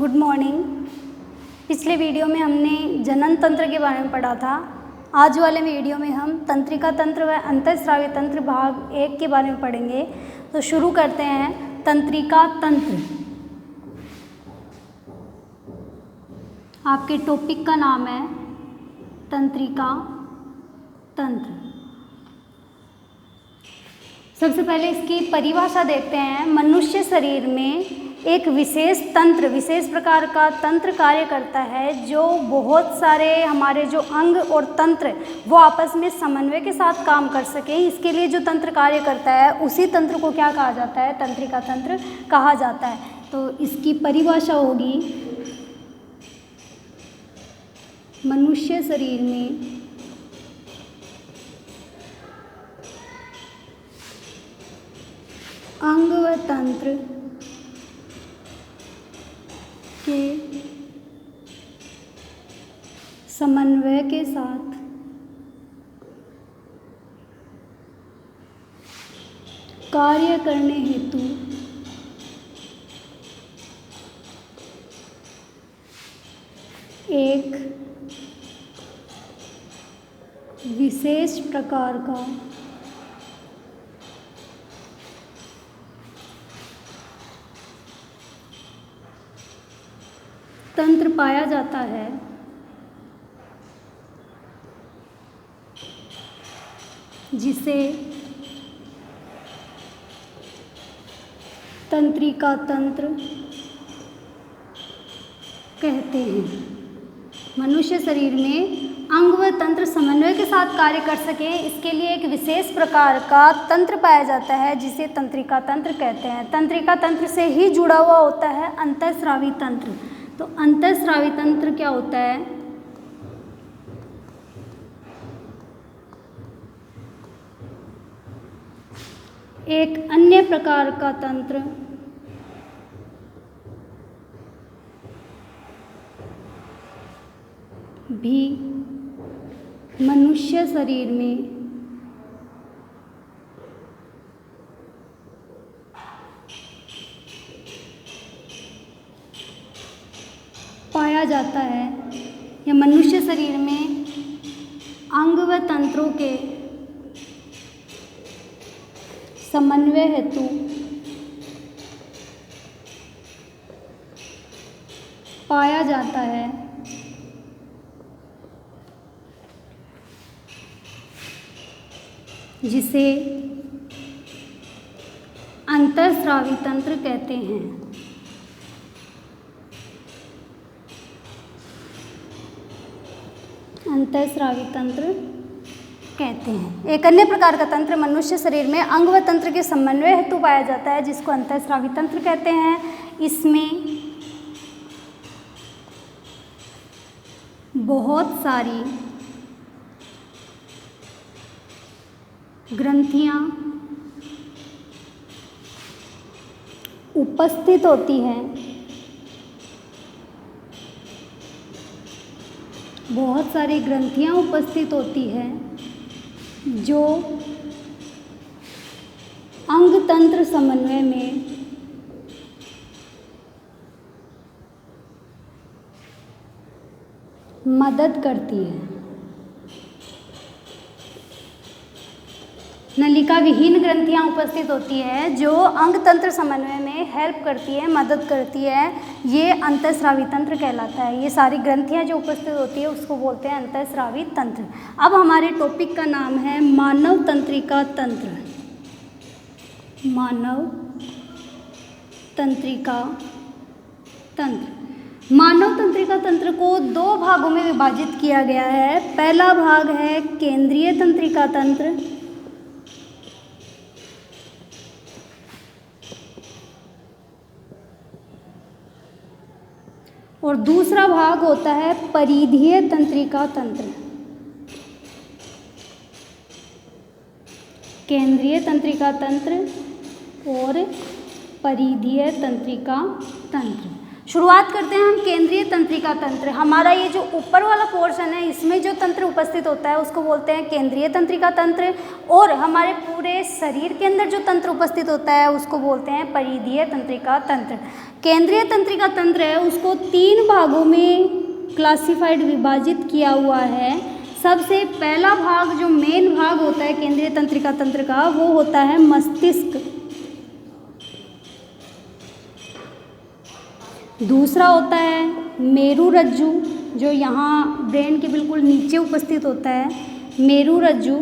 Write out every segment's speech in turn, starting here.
Good morning. पिछले video में हमने जनन तंत्र के बारे में पढ़ा था। आज वाले वीडियो में हम तंत्रिका तंत्र व अंतःस्रावी तंत्र भाग 1 के बारे में पढ़ेंगे। तो शुरू करते हैं। तंत्रिका तंत्र, आपके टॉपिक का नाम है तंत्रिका तंत्र। सबसे पहले इसकी परिभाषा देखते हैं। मनुष्य शरीर में एक विशेष तंत्र, विशेष प्रकार का तंत्र कार्य करता है जो बहुत सारे हमारे जो अंग और तंत्र वो आपस में समन्वय के साथ काम कर सकें। इसके लिए जो तंत्र कार्य करता है उसी तंत्र को क्या कहा जाता है? तंत्रिका तंत्र कहा जाता है। तो इसकी परिभाषा होगी, मनुष्य शरीर में अंग व तंत्र के समन्वय के साथ कार्य करने हेतु एक विशेष प्रकार का तंत्र पाया जाता है, जिसे तंत्रिका तंत्र कहते हैं। मनुष्य शरीर में अंग व तंत्र समन्वय के साथ कार्य कर सकें, इसके लिए एक विशेष प्रकार का तंत्र पाया जाता है जिसे तंत्रिका तंत्र कहते हैं। तंत्रिका तंत्र से ही जुड़ा हुआ होता है अंतःस्रावी तंत्र। तो अंतःस्रावी तंत्र क्या होता है? एक अन्य प्रकार का तंत्र भी मनुष्य शरीर में पाया जाता है, या मनुष्य शरीर में अंग व तंत्रों के समन्वय हेतु पाया जाता है, जिसे अंतःस्रावी तंत्र कहते हैं। अंतःस्रावी तंत्र कहते हैं। एक अन्य प्रकार का तंत्र मनुष्य शरीर में अंग व तंत्र के समन्वय हेतु पाया जाता है, जिसको अंतःस्रावी तंत्र कहते हैं। इसमें बहुत सारी ग्रंथियां उपस्थित होती हैं, बहुत सारी ग्रंथियां उपस्थित होती हैं जो अंग तंत्र समन्वय में मदद करती है। नलिका विहीन ग्रंथियां उपस्थित होती है जो अंग तंत्र समन्वय में हेल्प करती है, मदद करती है। ये अंतःस्रावी तंत्र कहलाता है। ये सारी ग्रंथियां जो उपस्थित होती है उसको बोलते हैं अंतःस्रावी तंत्र। अब हमारे टॉपिक का नाम है मानव तंत्रिका तंत्र। मानव तंत्रिका तंत्र। मानव तंत्रिका तंत्र को 2 भागों में विभाजित किया गया है। पहला भाग है केंद्रीय तंत्रिका तंत्र और दूसरा भाग होता है परिधीय तंत्रिका तंत्र। केंद्रीय तंत्रिका तंत्र और परिधीय तंत्रिका तंत्र। शुरुआत करते हैं हम केंद्रीय तंत्रिका तंत्र। हमारा ये जो ऊपर वाला पोर्शन है इसमें जो तंत्र उपस्थित होता है उसको बोलते हैं केंद्रीय तंत्रिका तंत्र, और हमारे पूरे शरीर के अंदर जो तंत्र उपस्थित होता है उसको बोलते हैं परिधीय तंत्रिका तंत्र। केंद्रीय तंत्रिका तंत्र है उसको 3 भागों में क्लासिफाइड विभाजित किया हुआ है। सबसे पहला भाग जो मेन भाग होता है केंद्रीय तंत्रिका तंत्र का वो होता है मस्तिष्क। दूसरा होता है मेरुरज्जु जो यहाँ ब्रेन के बिल्कुल नीचे उपस्थित होता है, मेरुरज्जु।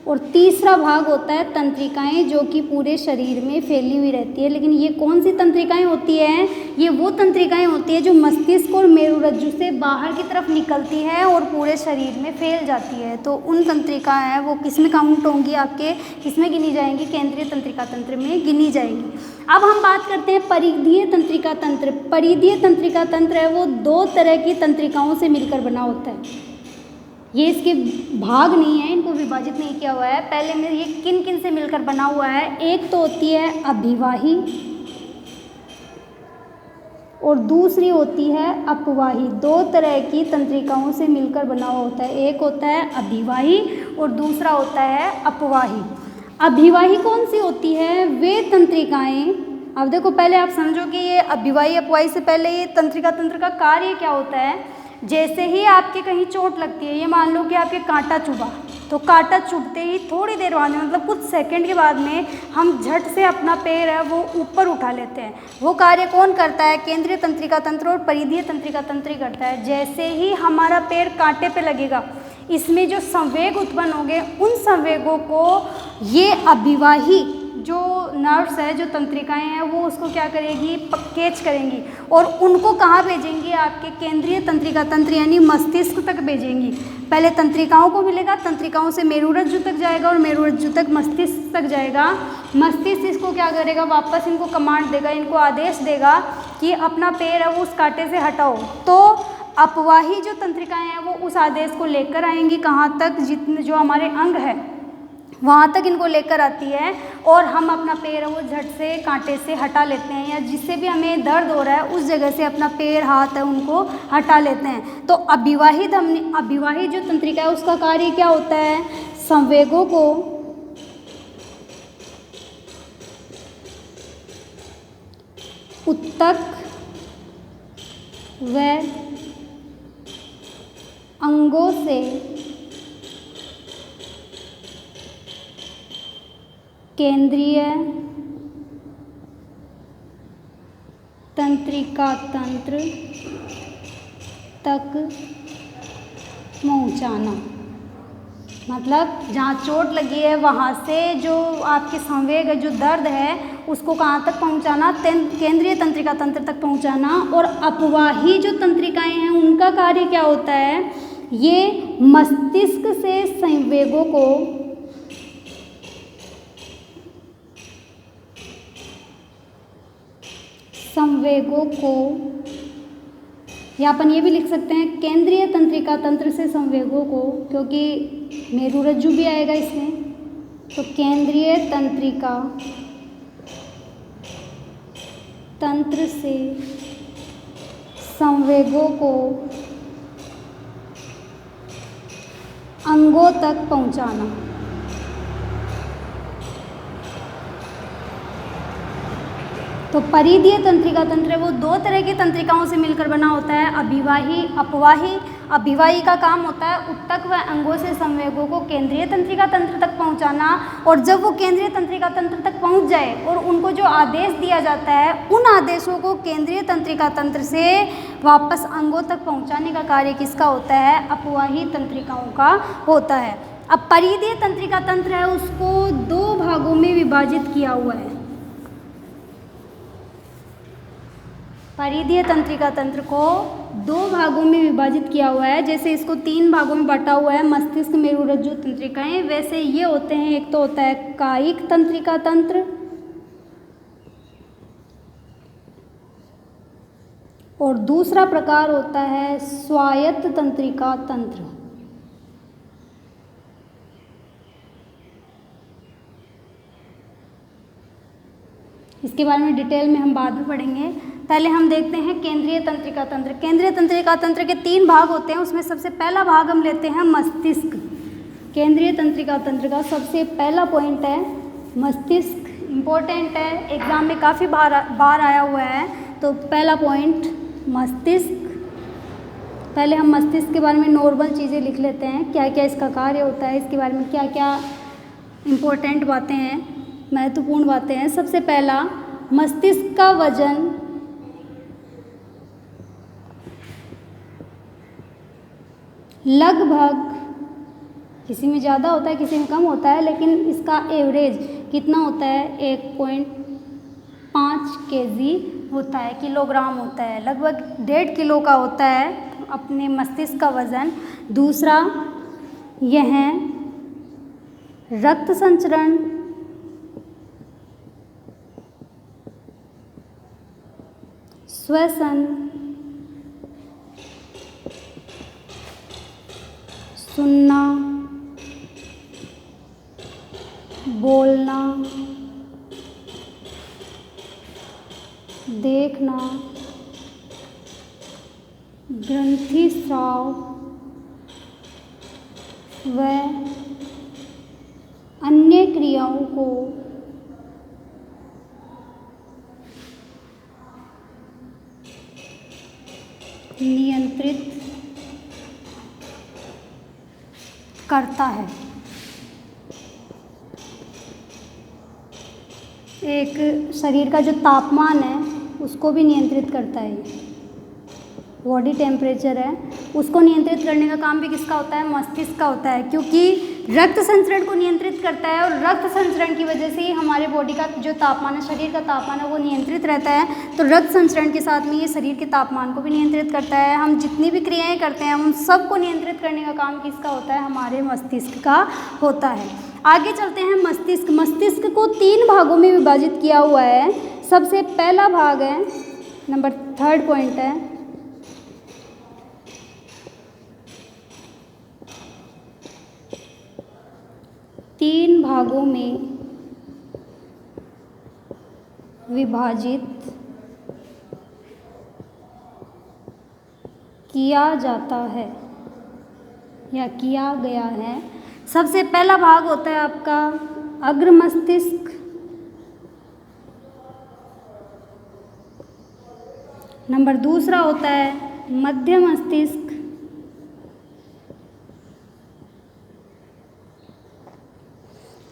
और तीसरा भाग होता है तंत्रिकाएं जो कि पूरे शरीर में फैली हुई रहती है। लेकिन ये कौन सी तंत्रिकाएं होती हैं? ये वो तंत्रिकाएं होती है जो मस्तिष्क और मेरुरज्जु से बाहर की तरफ निकलती है और पूरे शरीर में फैल जाती है। तो उन तंत्रिकाएं हैं वो किस में काउंट होंगी, आपके किस में गिनी जाएंगी? केंद्रीय तंत्रिका तंत्र में गिनी जाएंगी। अब हम बात करते हैं परिधीय तंत्रिका तंत्र। परिधीय तंत्रिका तंत्र है वो 2 तरह की तंत्रिकाओं से मिलकर बना होता है। ये इसके भाग नहीं है, इनको विभाजित नहीं किया हुआ है। पहले में ये किन किन से मिलकर बना हुआ है? एक तो होती है अभिवाही और दूसरी होती है अपवाही। 2 तरह की तंत्रिकाओं से मिलकर बना हुआ होता है। एक होता है अभिवाही और दूसरा होता है अपवाही। अभिवाही कौन सी होती है? वे तंत्रिकाएं, अब देखो पहले आप समझो कि ये अभिवाही अपवाही से पहले ये तंत्रिका तंत्र का कार्य क्या होता है। जैसे ही आपके कहीं चोट लगती है, ये मान लो कि आपके कांटा चुभा, तो कांटा चुभते ही थोड़ी देर बाद में मतलब कुछ सेकंड के बाद में हम झट से अपना पैर है वो ऊपर उठा लेते हैं। वो कार्य कौन करता है? केंद्रीय तंत्रिका तंत्र और परिधीय तंत्रिका तंत्र ही करता है। जैसे ही हमारा पैर कांटे पे लगेगा, इसमें जो संवेग उत्पन्न होंगे उन संवेगों को ये अभिवाही जो नर्व्स है, जो तंत्रिकाएं हैं, वो उसको क्या करेगी? कैच करेंगी और उनको कहाँ भेजेंगी? आपके केंद्रीय तंत्रिका तंत्र यानी मस्तिष्क तक भेजेंगी। पहले तंत्रिकाओं को मिलेगा, तंत्रिकाओं से मेरुरज्जु तक जाएगा और मेरुरज्जु तक मस्तिष्क तक जाएगा। मस्तिष्क इसको क्या करेगा? वापस इनको कमांड देगा, इनको आदेश देगा कि अपना पैर है वो उस कांटे से हटाओ। तो अपवाही जो तंत्रिकाएं हैं वो उस आदेश को लेकर आएंगी कहाँ तक? जितने जो हमारे अंग है वहाँ तक इनको लेकर आती है और हम अपना पैर है वो झट से कांटे से हटा लेते हैं, या जिससे भी हमें दर्द हो रहा है उस जगह से अपना पैर हाथ है उनको हटा लेते हैं। तो अभिवाही जो तंत्रिका है उसका कार्य क्या होता है? संवेगों को उत्तक व अंगों से केंद्रीय तंत्रिका तंत्र तक पहुंचाना। मतलब जहाँ चोट लगी है वहाँ से जो आपके संवेग है, जो दर्द है, उसको कहाँ तक पहुँचाना? केंद्रीय तंत्रिका तंत्र तक पहुँचाना। और अपवाही जो तंत्रिकाएं हैं उनका कार्य क्या होता है? ये मस्तिष्क से संवेगों को या अपन ये भी लिख सकते हैं केंद्रीय तंत्रिका तंत्र से संवेगों को, क्योंकि मेरुरज्जु भी आएगा इसमें। तो केंद्रीय तंत्रिका तंत्र से संवेगों को अंगों तक पहुंचाना। तो परिधीय तंत्रिका तंत्र है वो 2 तरह की तंत्रिकाओं से मिलकर बना होता है, अभिवाही अपवाही। अभिवाही का काम होता है उत्तक व अंगों से संवेगों को केंद्रीय तंत्रिका तंत्र तक पहुंचाना, और जब वो केंद्रीय तंत्रिका तंत्र तक पहुंच जाए और उनको जो आदेश दिया जाता है उन आदेशों को केंद्रीय तंत्रिका तंत्र से वापस अंगों तक पहुँचाने का कार्य किसका होता है? अपवाही तंत्रिकाओं का होता है। अब परिधीय तंत्रिका तंत्र है उसको 2 भागों में विभाजित किया हुआ है। परिधीय तंत्रिका तंत्र को 2 भागों में विभाजित किया हुआ है। जैसे इसको 3 भागों में बांटा हुआ है मस्तिष्क मेरुरज्जु तंत्रिकाएं, वैसे ये होते हैं। एक तो होता है कायिक तंत्रिका तंत्र और दूसरा प्रकार होता है स्वायत्त तंत्रिका तंत्र। इसके बारे में डिटेल में हम बाद में पढ़ेंगे। पहले हम देखते हैं केंद्रीय तंत्रिका तंत्र। केंद्रीय तंत्रिका तंत्र के 3 भाग होते हैं, उसमें सबसे पहला भाग हम लेते हैं मस्तिष्क। केंद्रीय तंत्रिका तंत्र का सबसे पहला पॉइंट है मस्तिष्क। इम्पोर्टेंट है, एग्जाम में काफ़ी बार आया हुआ है। तो पहला पॉइंट मस्तिष्क। पहले हम मस्तिष्क के बारे में नॉर्मल चीज़ें लिख लेते हैं, क्या क्या इसका कार्य होता है, इसके बारे में क्या क्या इम्पोर्टेंट बातें हैं, महत्वपूर्ण बातें हैं। सबसे पहला, मस्तिष्क का वजन लगभग, किसी में ज़्यादा होता है किसी में कम होता है, लेकिन इसका एवरेज कितना होता है, 1.5 kg होता है, किलोग्राम होता है, लगभग 1.5 किलो का होता है अपने मस्तिष्क का वजन। दूसरा, यह रक्त संचरण श्वसन सुनना बोलना देखना ग्रंथि स्राव व अन्य क्रियाओं को नियंत्रित करता है। एक शरीर का जो तापमान है उसको भी नियंत्रित करता है, बॉडी टेम्परेचर है उसको नियंत्रित करने का काम भी किसका होता है, मस्तिष्क का होता है, क्योंकि रक्त संचरण को नियंत्रित करता है और रक्त संचरण की वजह से ही हमारे बॉडी का जो तापमान है, शरीर का तापमान है वो नियंत्रित रहता है। तो रक्त संचरण के साथ में ये शरीर के तापमान को भी नियंत्रित करता है। हम जितनी भी क्रियाएं करते हैं उन सबको नियंत्रित करने का काम किसका होता है, हमारे मस्तिष्क का होता है। आगे चलते हैं मस्तिष्क। मस्तिष्क को 3 भागों में विभाजित किया हुआ है। सबसे पहला भाग है, नंबर 3rd पॉइंट है, तीन भागों में विभाजित किया जाता है या किया गया है। सबसे पहला भाग होता है आपका अग्र मस्तिष्क, नंबर 2 होता है मध्य मस्तिष्क,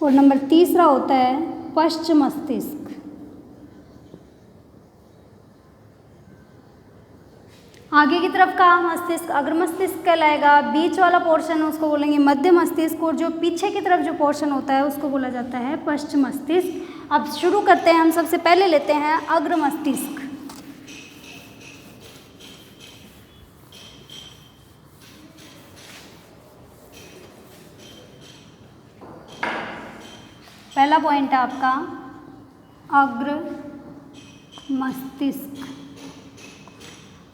और नंबर 3 होता है पश्च मस्तिष्क। आगे की तरफ का मस्तिष्क अग्र मस्तिष्क कहलाएगा, बीच वाला पोर्शन है उसको बोलेंगे मध्य मस्तिष्क, और जो पीछे की तरफ जो पोर्शन होता है उसको बोला जाता है पश्च मस्तिष्क। अब शुरू करते हैं, हम सबसे पहले लेते हैं अग्र मस्तिष्क। पहला पॉइंट है आपका अग्र मस्तिष्क।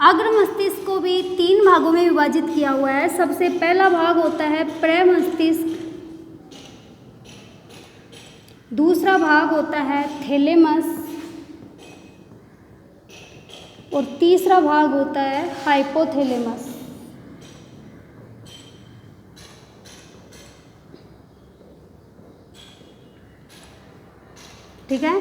अग्र मस्तिष्क को भी 3 भागों में विभाजित किया हुआ है। सबसे पहला भाग होता है प्रमस्तिष्क, दूसरा भाग होता है थैलेमस, और तीसरा भाग होता है हाइपोथैलेमस। ठीक है,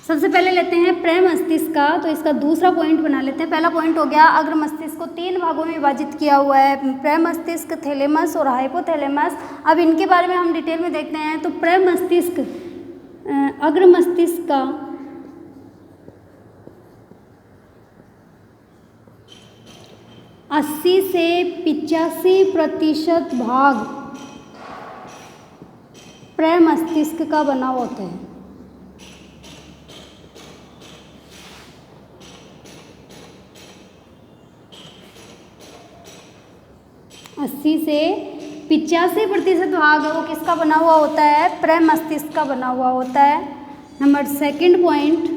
सबसे पहले लेते हैं प्रमस्तिष्क का, तो इसका दूसरा पॉइंट बना लेते हैं। पहला पॉइंट हो गया अग्र मस्तिष्क को 3 भागों में विभाजित किया हुआ है, प्रमस्तिष्क, थैलेमस और हाइपोथैलेमस। अब इनके बारे में हम डिटेल में देखते हैं। तो प्रमस्तिष्क अग्र मस्तिष्क का 80 से 85% भाग प्रमस्तिष्क का बना होता है। 80 से 85% भाग है वो किसका बना हुआ होता है, प्रमस्तिष्क का बना हुआ होता है। नंबर 2 पॉइंट,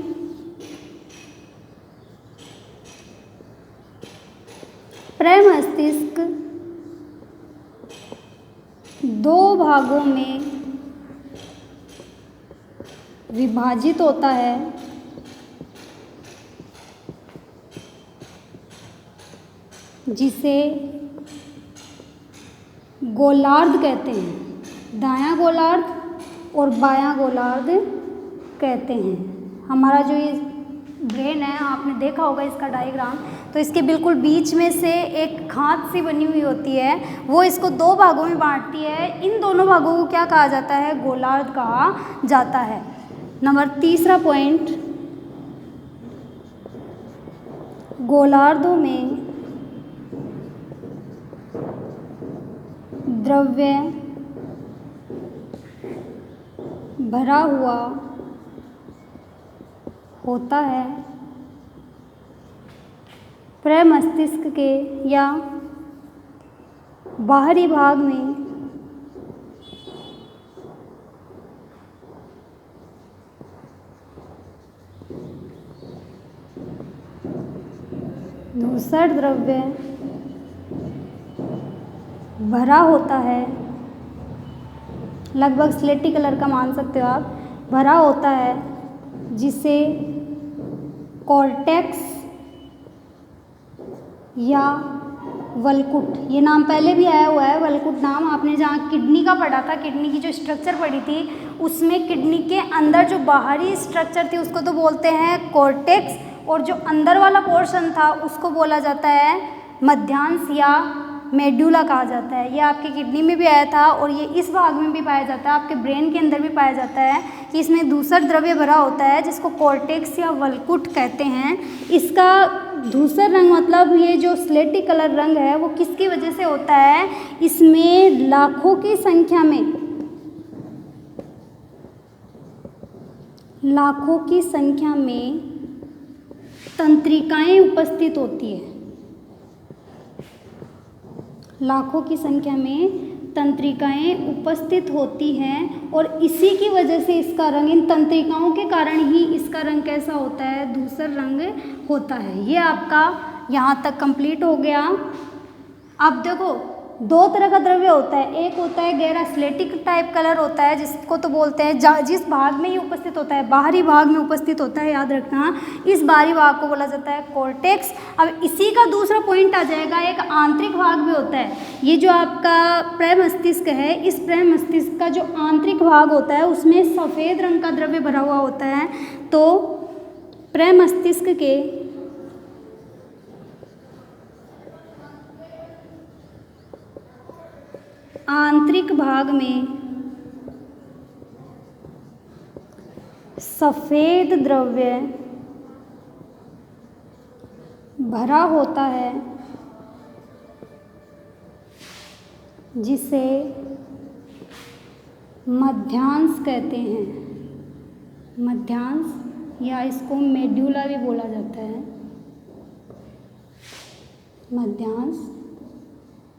प्रमस्तिष्क 2 भागों में विभाजित होता है। जिसे गोलार्ध कहते हैं। दायां गोलार्ध और बायां गोलार्ध कहते हैं। हमारा जो ये ब्रेन है, आपने देखा होगा इसका डायग्राम, तो इसके बिल्कुल बीच में से एक खांच सी बनी हुई होती है, वो इसको दो भागों में बांटती है। इन दोनों भागों को क्या कहा जाता है? गोलार्ध कहा जाता है। नंबर तीसरा पॉइंट, गोलार्धों में द्रव्य भरा हुआ होता है। प्रमस्तिष्क के या बाहरी भाग में धूसर द्रव्य भरा होता है। लगभग स्लेटी कलर का मान सकते हो आप, भरा होता है, जिसे कॉर्टेक्स या वल्कुट, ये नाम पहले भी आया हुआ है, वल्कुट नाम। आपने जहाँ किडनी का पढ़ा था, किडनी की जो स्ट्रक्चर पढ़ी थी, उसमें किडनी के अंदर जो बाहरी स्ट्रक्चर थी उसको तो बोलते हैं कॉर्टेक्स, और जो अंदर वाला पोर्शन था उसको बोला जाता है मध्यांश या मेडुला कहा जाता है। ये आपकी किडनी में भी आया था और ये इस भाग में भी पाया जाता है, आपके ब्रेन के अंदर भी पाया जाता है कि इसमें धूसर द्रव्य भरा होता है, जिसको कॉर्टेक्स या वल्कुट कहते हैं। इसका धूसर रंग, मतलब ये जो स्लेटी कलर रंग है, वो किसकी वजह से होता है? इसमें लाखों की संख्या में तंत्रिकाएं उपस्थित होती है। लाखों की संख्या में तंत्रिकाएं उपस्थित होती हैं और इसी की वजह से इसका रंग, इन तंत्रिकाओं के कारण ही इसका रंग कैसा होता है? धूसर रंग होता है। ये आपका यहाँ तक कंप्लीट हो गया। अब देखो, दो तरह का द्रव्य होता है। एक होता है गहरा स्लेटिक टाइप कलर होता है, जिसको तो बोलते हैं, जिस भाग में ये उपस्थित होता है, बाहरी भाग में उपस्थित होता है, याद रखना, इस बाहरी भाग को बोला जाता है कॉर्टेक्स। अब इसी का दूसरा पॉइंट आ जाएगा, एक आंतरिक भाग भी होता है। ये जो आपका प्रमस्तिष्क है, इस प्रमस्तिष्क का जो आंतरिक भाग होता है उसमें सफ़ेद रंग का द्रव्य भरा हुआ होता है। तो प्रमस्तिष्क के आंतरिक भाग में सफ़ेद द्रव्य भरा होता है, जिसे मध्यांश कहते हैं। मध्यांश या इसको मेडुला भी बोला जाता है, मध्यांश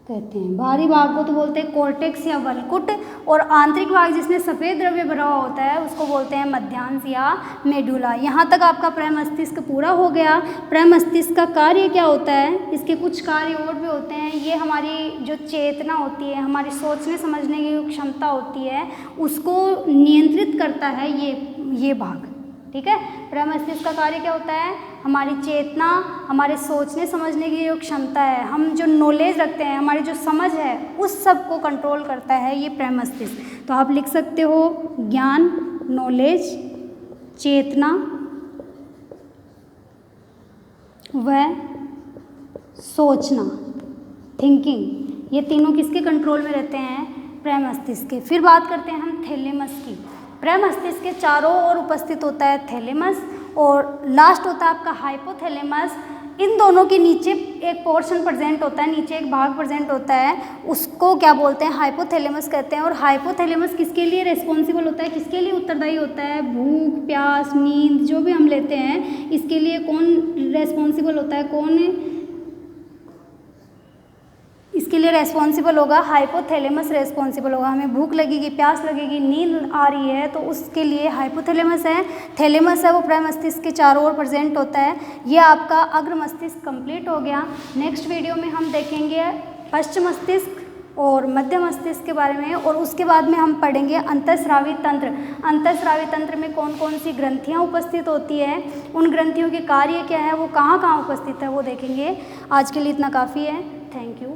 कहते हैं। बाहरी भाग को तो बोलते हैं कॉर्टेक्स या वल्कुट, और आंतरिक भाग जिसमें सफ़ेद द्रव्य भरा हुआ होता है उसको बोलते हैं मध्यांश या मेडुला। यहाँ तक आपका प्रमस्तिष्क पूरा हो गया। प्रमस्तिष्क का कार्य क्या होता है? इसके कुछ कार्य और भी होते हैं। ये हमारी जो चेतना होती है, हमारी सोचने समझने की जो क्षमता होती है, उसको नियंत्रित करता है ये भाग। ठीक है, प्रमस्तिष्क का कार्य क्या होता है? हमारी चेतना, हमारे सोचने समझने की जो क्षमता है, हम जो नॉलेज रखते हैं, हमारी जो समझ है, उस सब को कंट्रोल करता है ये प्रमस्तिष्क। तो आप लिख सकते हो ज्ञान, नॉलेज, चेतना व सोचना, थिंकिंग, ये तीनों किसके कंट्रोल में रहते हैं? प्रमस्तिष्क के। फिर बात करते हैं हम थैलेमस की। प्रमस्तिष्क के चारों ओर उपस्थित होता है थैलेमस, और लास्ट होता है आपका हाइपोथैलेमस। इन दोनों के नीचे एक पोर्शन प्रेजेंट होता है, नीचे एक भाग प्रेजेंट होता है, उसको क्या बोलते हैं? हाइपोथैलेमस कहते हैं। और हाइपोथैलेमस किसके लिए रेस्पॉन्सिबल होता है? किसके लिए उत्तरदायी होता है? भूख, प्यास, नींद जो भी हम लेते हैं, इसके लिए कौन रेस्पॉन्सिबल होता है? कौन इसके लिए रेस्पॉन्सिबल होगा? हाइपोथैलेमस रेस्पॉन्सिबल होगा। हमें भूख लगेगी, प्यास लगेगी, नींद आ रही है, तो उसके लिए हाइपोथैलेमस है। थैलेमस है वो प्रमस्तिष्क के चारों ओर प्रेजेंट होता है। ये आपका अग्र मस्तिष्क कंप्लीट हो गया। नेक्स्ट वीडियो में हम देखेंगे पश्च मस्तिष्क, और मध्य मस्तिष्क के बारे में, और उसके बाद में हम पढ़ेंगे अंतःस्रावी तंत्र। अंतःस्रावी तंत्र में कौन कौन सी ग्रंथियाँ उपस्थित होती है, उन ग्रंथियों के कार्य क्या है, वो कहाँ कहाँ उपस्थित है, वो देखेंगे। आज के लिए इतना काफ़ी है। Thank you.